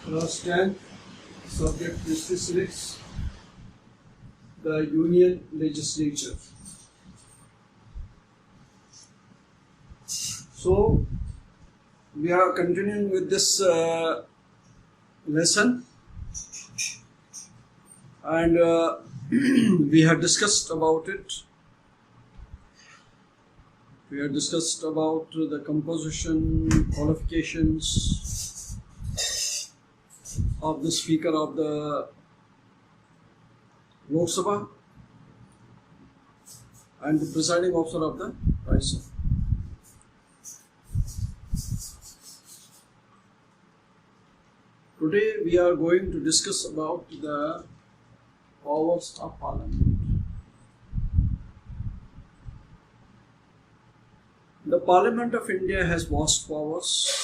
Class 10, subject history civics, the Union Legislature. So, we are continuing with this lesson, and we had discussed about it. We had discussed about the composition, qualifications of the Speaker of the Lok Sabha and the presiding officer of the Rajya Sabha. Today we are going to discuss about the powers of Parliament. The Parliament of India has vast powers.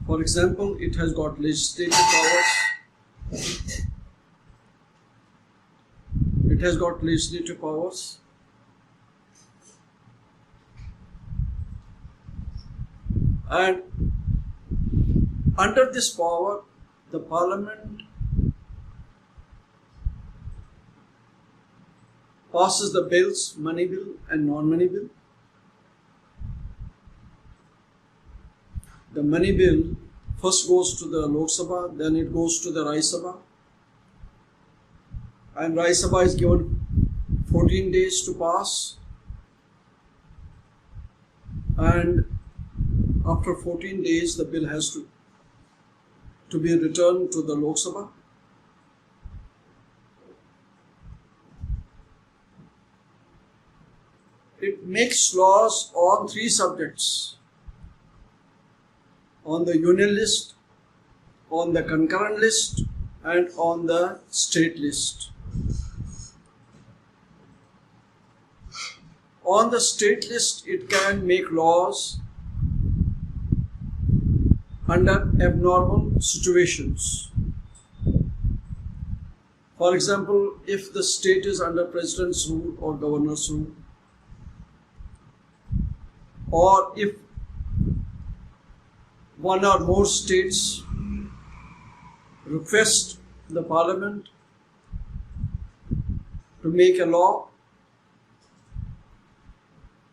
For example, it has got legislative powers. It has got legislative powers. And under this power, the Parliament passes the bills, money bill and non-money bill. The money bill first goes to the Lok Sabha, then it goes to the Rajya Sabha. And Rajya Sabha is given 14 days to pass. And after 14 days, the bill has to be returned to the Lok Sabha. It makes laws on three subjects: on the union list, on the concurrent list, and on the state list. On the state list, it can make laws under abnormal situations. For example, if the state is under president's rule or governor's rule, or if one or more states request the Parliament to make a law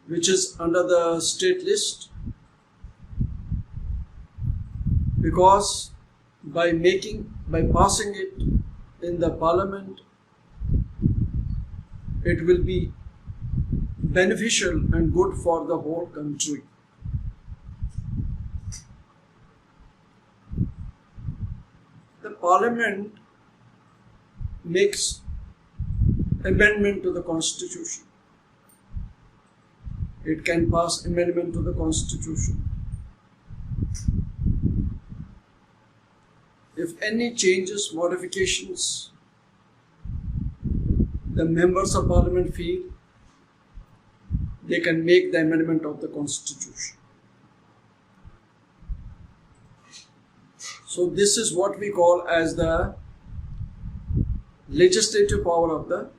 which is under the state list, because by passing it in the Parliament, it will be beneficial and good for the whole country. The Parliament makes amendment to the Constitution. It can pass amendment to the Constitution. If any changes, modifications, the members of Parliament feel, they can make the amendment of the Constitution. So this is what we call as the legislative power of the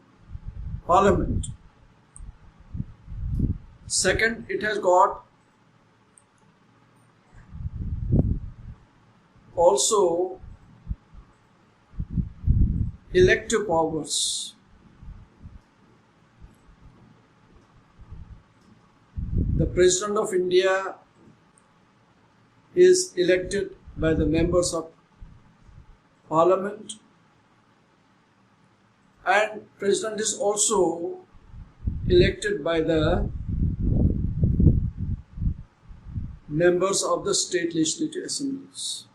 Parliament. Second, it has got also elective powers. The President of India is elected by the members of Parliament, and President is also elected by the members of the state legislative assemblies.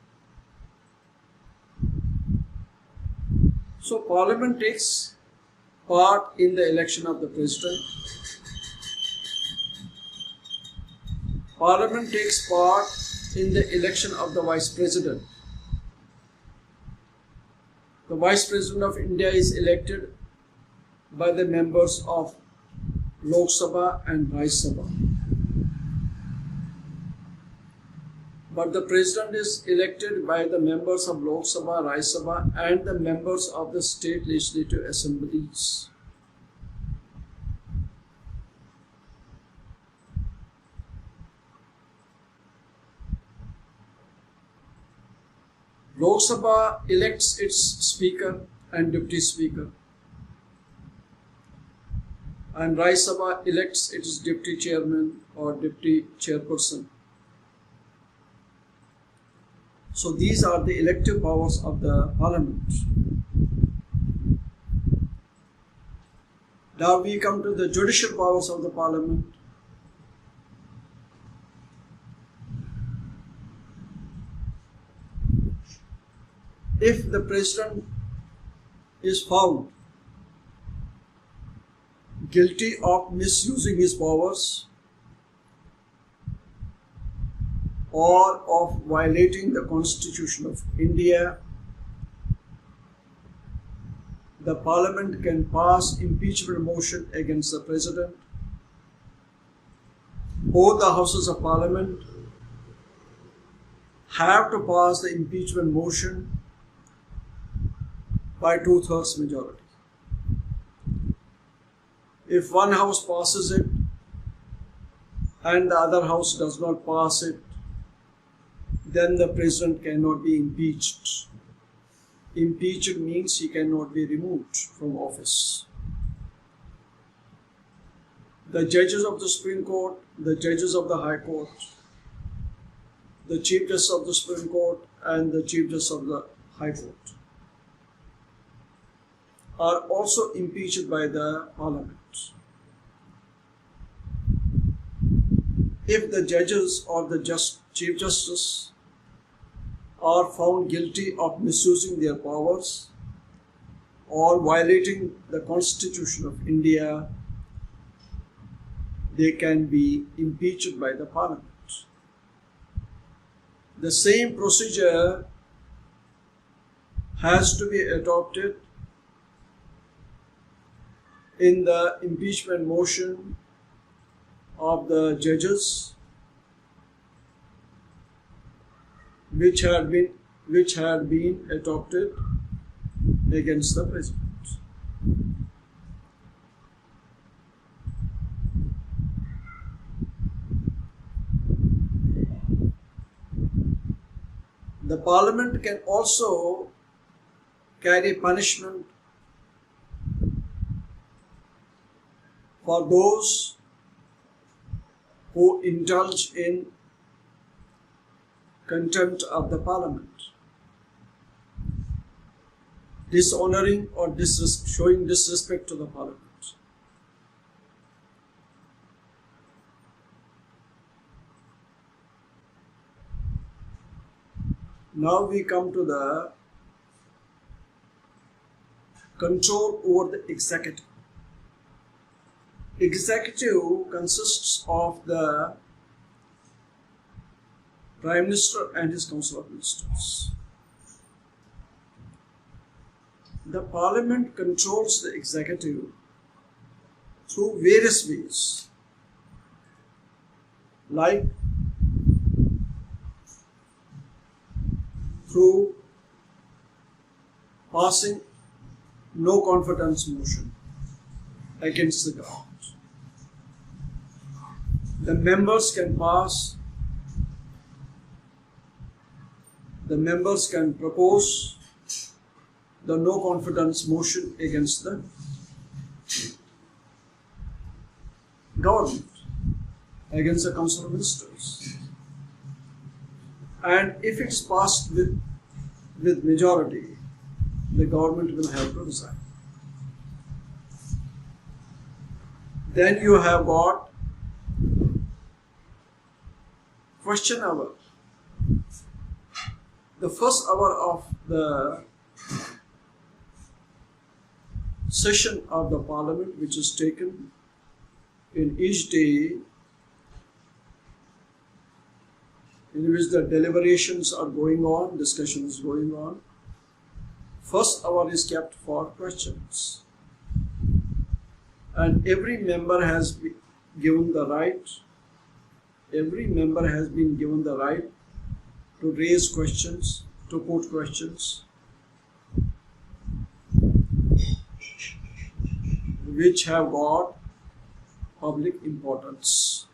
So Parliament takes part in the election of the President. Parliament takes part in the election of the Vice President. The Vice President of India is elected by the members of Lok Sabha and Rajya Sabha. But the President is elected by the members of Lok Sabha, Rajya Sabha and the members of the state legislative assemblies. Lok Sabha elects its Speaker and Deputy Speaker, and Rajya Sabha elects its Deputy Chairman or Deputy Chairperson. So these are the elective powers of the Parliament. Now we come to the judicial powers of the Parliament. If the President is found guilty of misusing his powers or of violating the Constitution of India, the Parliament can pass impeachment motion against the President. Both the Houses of Parliament have to pass the impeachment motion by 2/3 majority. If one house passes it and the other house does not pass it, then the President cannot be impeached. Impeached means he cannot be removed from office. The judges of the Supreme Court, the judges of the High Court, the Chief Justice of the Supreme Court and the Chief Justice of the High Court are also impeached by the Parliament. If the judges or the Chief Justice are found guilty of misusing their powers or violating the Constitution of India, they can be impeached by the Parliament. The same procedure has to be adopted in the impeachment motion of the judges which had been adopted against the President. The Parliament can also carry punishment for those who indulge in contempt of the Parliament, dishonoring or showing disrespect to the Parliament. Now we come to the control over the executive. Executive consists of the Prime Minister and his Council of Ministers. The Parliament controls the executive through various ways, like through passing no confidence motion against the government. The members can propose the no confidence motion against the government, against the Council of Ministers. And if it's passed with majority, the government will have to resign. Then you have got question hour. The first hour of the session of the Parliament, which is taken in each day, in which the deliberations are going on, discussion is going on. First hour is kept for questions. And every member has been given the right to raise questions, to put questions, which have got public importance.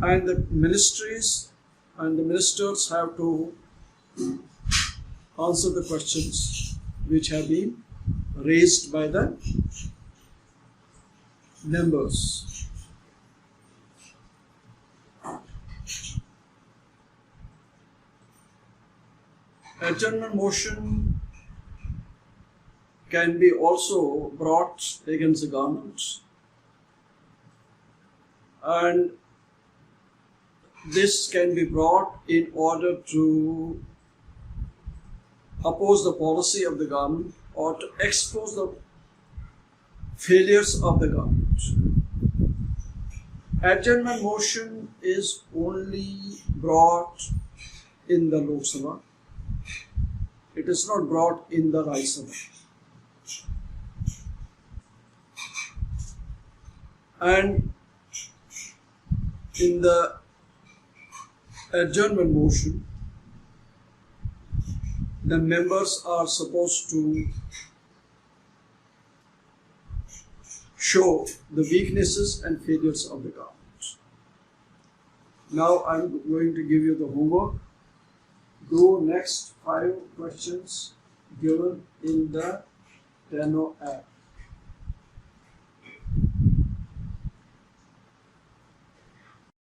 and the ministries and the ministers have to answer the questions which have been raised by the members. Adjournment motion can be also brought against the government, and this can be brought in order to oppose the policy of the government or to expose the failures of the government. Adjournment motion is only brought in the Lok Sabha. It is not brought in the Rajya Sabha. And in the adjournment motion, the members are supposed to show the weaknesses and failures of the government. Now I'm going to give you the homework. Do next 5 questions given in the Teno app.